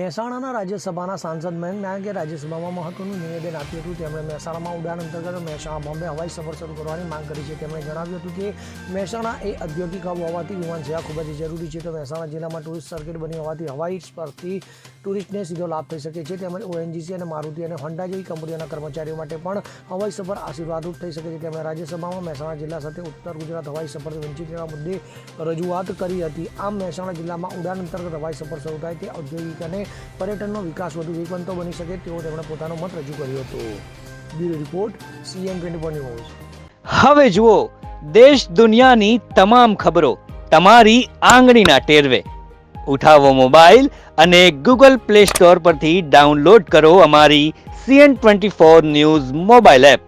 મહેસાણાના રાજ્યસભાના સાંસદ મયંક નાયકે રાજ્યસભામાં મહત્વનું નિવેદન આપ્યું હતું. તેમણે મહેસાણામાં ઉડાન અંતર્ગત મહેસાણા બોમ્બે હવાઈ સફર શરૂ કરવાની માંગ કરી છે. તેમણે જણાવ્યું હતું કે મહેસાણા એ ઔદ્યોગિક હબ હોવાથી વિમાન સેવા ખૂબ જ જરૂરી છે. તો મહેસાણા જિલ્લામાં ટુરિસ્ટ સર્કિટ બની હોવાથી હવાઈ પરથી ટુરિસ્ટને સીધો લાભ થઈ શકે છે. તેમજ ઓએનજીસી અને મારુતિ અને હોન્ડા જેવી કંપનીઓના કર્મચારીઓ માટે પણ હવાઈ સફર આશીર્વાદરૂપ થઈ શકે છે. તેમણે રાજ્યસભામાં મહેસાણા જિલ્લા સાથે ઉત્તર ગુજરાત હવાઈ સફરથી વંચિત રહેવા મુદ્દે રજૂઆત કરી હતી. આમ મહેસાણા જિલ્લામાં ઉડાન અંતર્ગત હવાઈ સફર શરૂ થાય તે ઔદ્યોગિક અને પર્યટનનો વિકાસ વધુ વેગવંતો બની શકે તેવો તેમણે પોતાનો મત રજૂ કર્યો હતો. Bureau report CN24 news. હવે જુઓ દેશ દુનિયાની તમામ ખબરો તમારી આંગળીના ટેરવે. ઉઠાવો મોબાઈલ અને Google Play Store પરથી ડાઉનલોડ કરો અમારી CN24 ન્યૂઝ મોબાઈલ એપ.